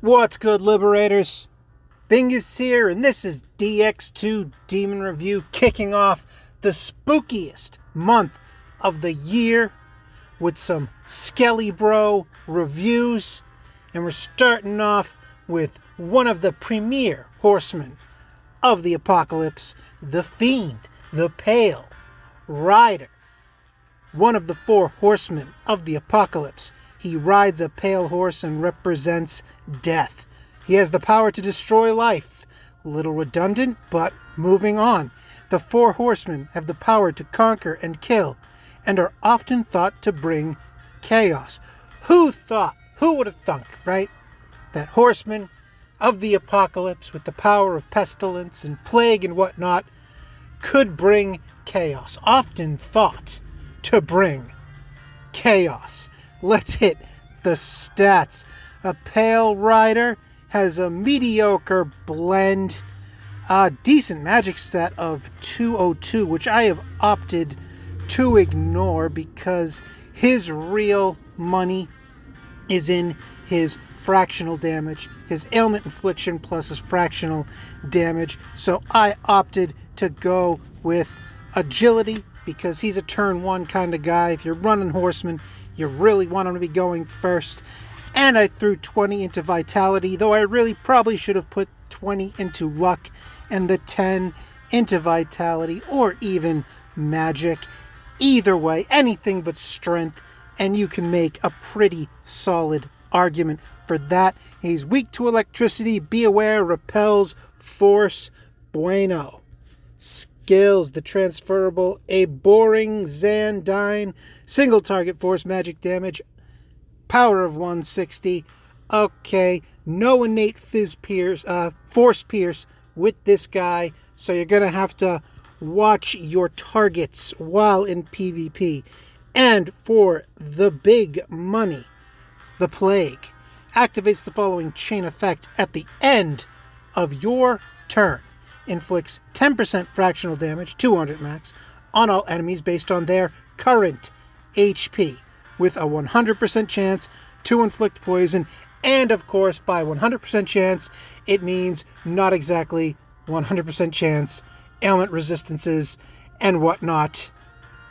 What's good, Liberators? Bingus here, and this is DX2 Demon Review, kicking off the spookiest month of the year with some Skelly Bro reviews. And we're starting off with one of the premier horsemen of the apocalypse, the Fiend, the Pale Rider. One of the four horsemen of the apocalypse. He rides a pale horse and represents death. He has the power to destroy life. A little redundant, but moving on. The four horsemen have the power to conquer and kill, and are often thought to bring chaos. Who would have thunk, right? That horsemen of the apocalypse with the power of pestilence and plague and whatnot could bring chaos. Often thought to bring chaos. Let's hit the stats. A Pale Rider has a mediocre blend, a decent magic stat of 202, which I have opted to ignore because his real money is in his fractional damage, his ailment infliction plus his fractional damage. So I opted to go with agility because he's a turn one kind of guy. If you're running horsemen, you really want him to be going first. And I threw 20 into vitality, though I really probably should have put 20 into luck and the 10 into vitality or even magic. Either way, anything but strength, and you can make a pretty solid argument for that. He's weak to electricity, be aware, repels, force, bueno. Skills, the transferable, a boring Zandine, single target force magic damage, power of 160. Okay, no innate force pierce with this guy, so you're gonna have to watch your targets while in PvP. And for the big money, the Plague activates the following chain effect at the end of your turn. Inflicts 10% fractional damage, 200 max, on all enemies based on their current HP, with a 100% chance to inflict poison. And of course, by 100% chance, it means not exactly 100% chance, ailment resistances and whatnot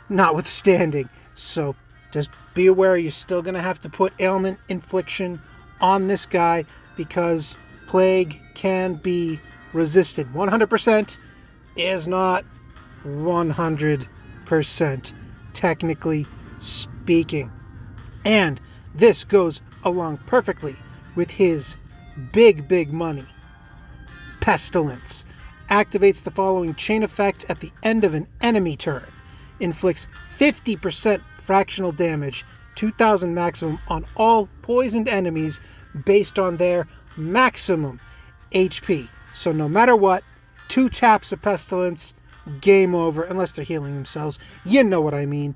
notwithstanding. So just be aware, you're still going to have to put ailment infliction on this guy because plague can be resisted. 100% is not 100%, technically speaking. And this goes along perfectly with his big money. Pestilence activates the following chain effect at the end of an enemy turn. Inflicts 50% fractional damage, 2000 maximum, on all poisoned enemies based on their maximum HP. So no matter what, 2 taps of Pestilence, game over, unless they're healing themselves. You know what I mean.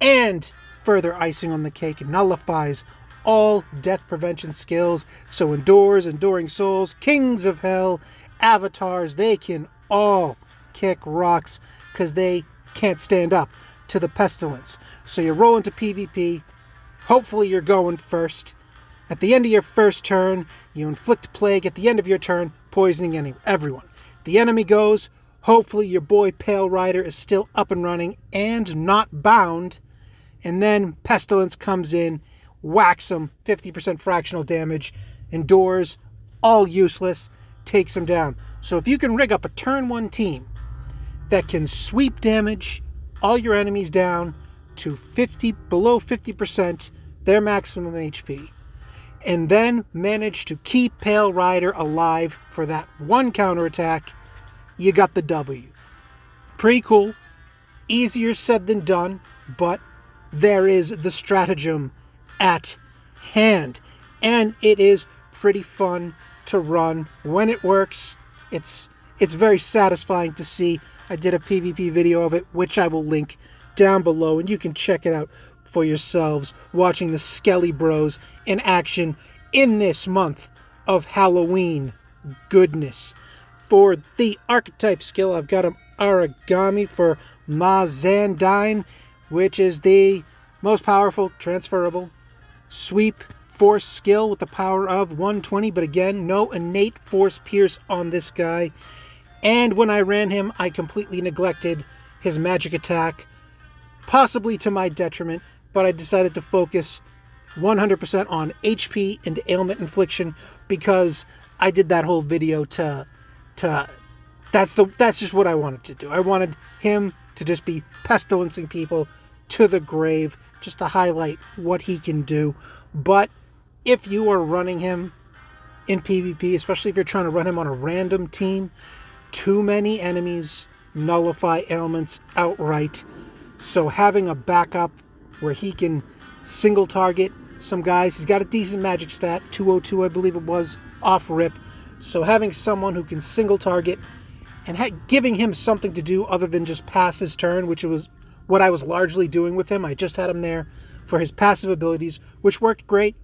And further icing on the cake, nullifies all death prevention skills. So Endures, Enduring Souls, Kings of Hell, Avatars, they can all kick rocks because they can't stand up to the Pestilence. So you roll into PvP. Hopefully you're going first. At the end of your first turn, you inflict plague at the end of your turn, poisoning everyone. The enemy goes. Hopefully your boy Pale Rider is still up and running and not bound. And then Pestilence comes in, whacks him, 50% fractional damage, Endures, all useless, takes him down. So if you can rig up a turn one team that can sweep damage all your enemies down to below 50% their maximum HP, and then manage to keep Pale Rider alive for that one counterattack, you got the W. Pretty cool. Easier said than done, but there is the stratagem at hand. And it is pretty fun to run when it works. It's very satisfying to see. I did a PvP video of it, which I will link down below, and you can check it out for yourselves, watching the Skelly Bros in action in this month of Halloween goodness. For the archetype skill, I've got an Origami for Mazandine, which is the most powerful, transferable, sweep, force skill with the power of 120, but again, no innate force pierce on this guy. And when I ran him, I completely neglected his magic attack, possibly to my detriment, but I decided to focus 100% on HP and ailment infliction because I did that whole video that's just what I wanted to do. I wanted him to just be pestilencing people to the grave, just to highlight what he can do. But if you are running him in PvP, especially if you're trying to run him on a random team, too many enemies nullify ailments outright. So having a backup where he can single target some guys, he's got a decent magic stat, 202 I believe it was, off rip. So having someone who can single target and giving him something to do other than just pass his turn, which was what I was largely doing with him. I just had him there for his passive abilities, which worked great.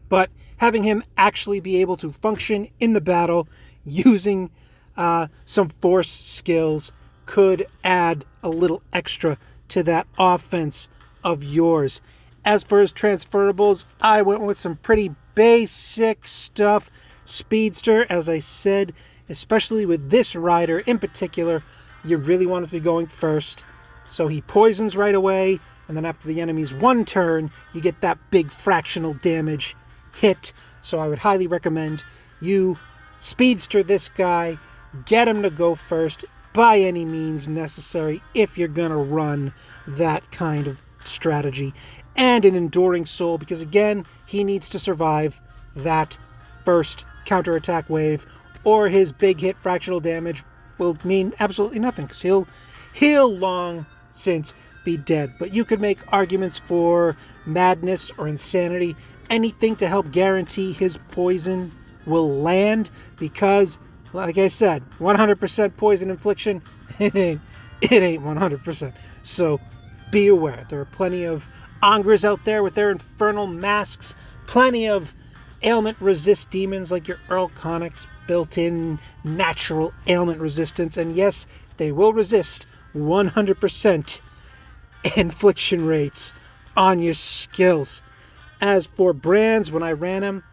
But having him actually be able to function in the battle using some force skills could add a little extra to that offense of yours. As for his transferables, I went with some pretty basic stuff. Speedster, as I said, especially with this rider in particular, you really want to be going first. So he poisons right away, and then after the enemy's one turn, you get that big fractional damage hit. So I would highly recommend you speedster this guy, get him to go first by any means necessary if you're going to run that kind of strategy. And an enduring soul, because again, he needs to survive that first counterattack wave, or his big hit fractional damage will mean absolutely nothing, because he'll long since be dead. But you could make arguments for madness or insanity, anything to help guarantee his poison will land, because like I said, 100% poison infliction, it ain't 100%. So be aware. There are plenty of Angras out there with their infernal masks, plenty of ailment resist demons like your Earl Conics, built-in natural ailment resistance, and yes, they will resist 100% infliction rates on your skills. As for brands, when I ran them,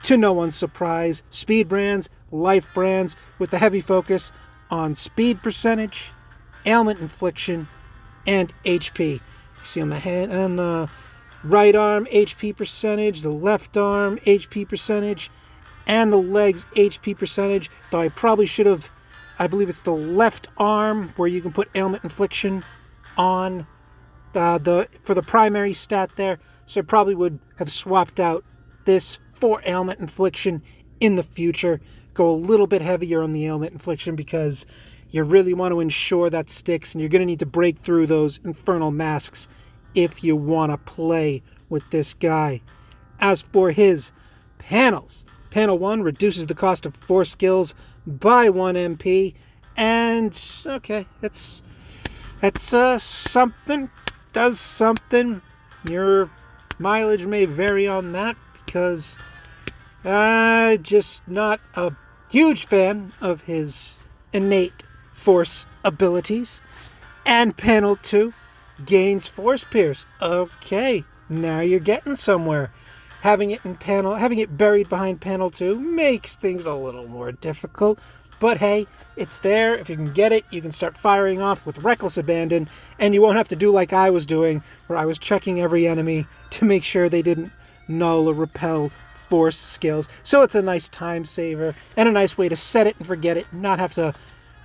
to no one's surprise, speed brands, life brands, with the heavy focus on speed percentage, ailment infliction, and HP. You see on the head, on the right arm, HP percentage, the left arm, HP percentage, and the legs, HP percentage. Though I probably should have, I believe it's the left arm where you can put ailment infliction on for the primary stat there. So I probably would have swapped out this for ailment infliction in the future. Go a little bit heavier on the ailment infliction because you really want to ensure that sticks, and you're going to need to break through those infernal masks if you want to play with this guy. As for his panels, panel 1 reduces the cost of 4 skills by 1 MP, and okay, that's something, does something. Your mileage may vary on that, because I'm just not a huge fan of his innate force abilities. And panel 2 gains force pierce. Okay, now you're getting somewhere. Having it buried behind panel 2 makes things a little more difficult, but hey, it's there. If you can get it, you can start firing off with reckless abandon, and you won't have to do like I was doing, where I was checking every enemy to make sure they didn't null or repel force skills. So it's a nice time saver and a nice way to set it and forget it, and not have to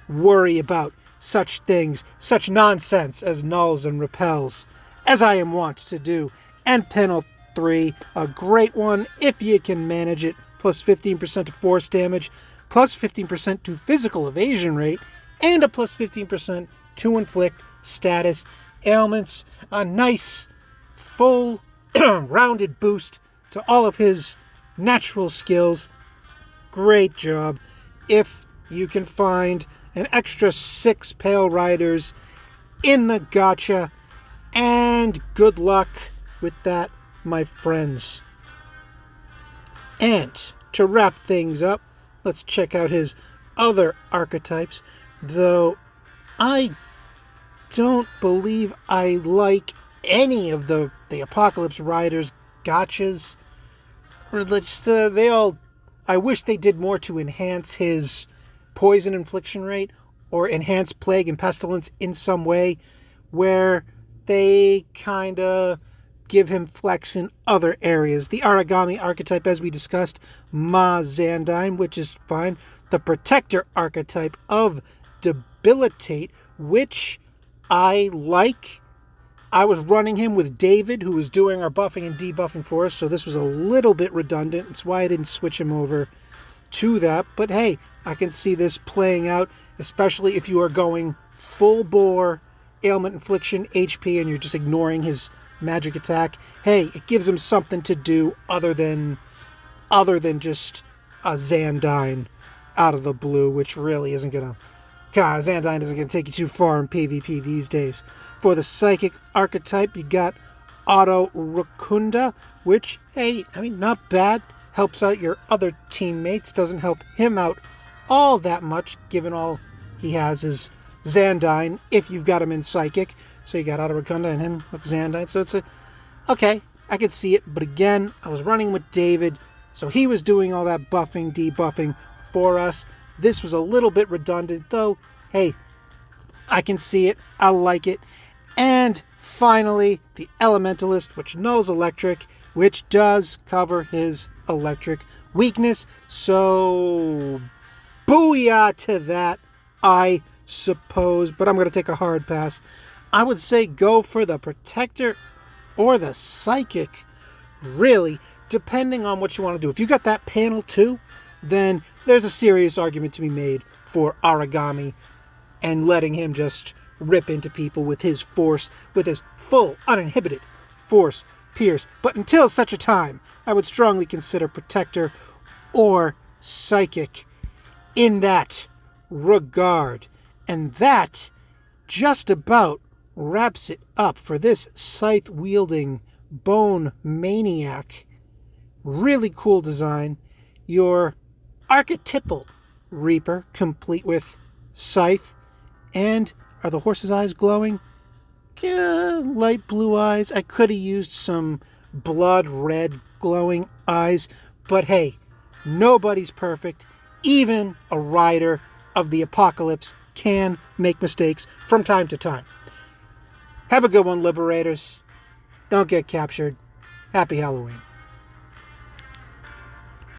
worry about such things, such nonsense as nulls and repels, as I am wont to do. And panel 3, a great one if you can manage it, plus 15% to force damage, plus 15% to physical evasion rate, and a plus 15% to inflict status ailments. A nice, full, rounded boost to all of his natural skills. Great job. If you can find an extra 6 Pale Riders in the gacha, and good luck with that, my friends. And to wrap things up, let's check out his other archetypes, though I don't believe I like any of the Apocalypse Riders gachas. They all. I wish they did more to enhance his poison infliction rate or enhance plague and pestilence in some way, where they kind of give him flex in other areas. The origami archetype, as we discussed, Ma Zandine, which is fine. The protector archetype of debilitate, which I like. I was running him with David, who was doing our buffing and debuffing for us, so this was a little bit redundant. That's why I didn't switch him over to that. But hey, I can see this playing out, especially if you are going full bore ailment infliction HP and you're just ignoring his magic attack. Hey, it gives him something to do other than just a Zandine out of the blue, which really isn't gonna. God, Zandine isn't going to take you too far in PvP these days. For the Psychic archetype, you got Auto Racunda, which, hey, I mean, not bad. Helps out your other teammates. Doesn't help him out all that much, given all he has is Zandine, if you've got him in Psychic. So you got Auto Racunda and him with Zandine. So it's okay, I could see it. But again, I was running with David, so he was doing all that buffing, debuffing for us. This was a little bit redundant, though. Hey, I can see it. I like it. And finally, the Elementalist, which nulls electric, which does cover his electric weakness. So, booyah to that, I suppose. But I'm going to take a hard pass. I would say go for the Protector or the Psychic, really, depending on what you want to do. If you got that panel too, then there's a serious argument to be made for origami and letting him just rip into people with his force, with his full, uninhibited force pierce. But until such a time, I would strongly consider Protector or Psychic in that regard. And that just about wraps it up for this scythe-wielding bone maniac. Really cool design. Your archetypal Reaper, complete with scythe. And are the horse's eyes glowing? Light blue eyes. I could have used some blood red glowing eyes. But hey, nobody's perfect. Even a rider of the apocalypse can make mistakes from time to time. Have a good one, Liberators. Don't get captured. Happy Halloween.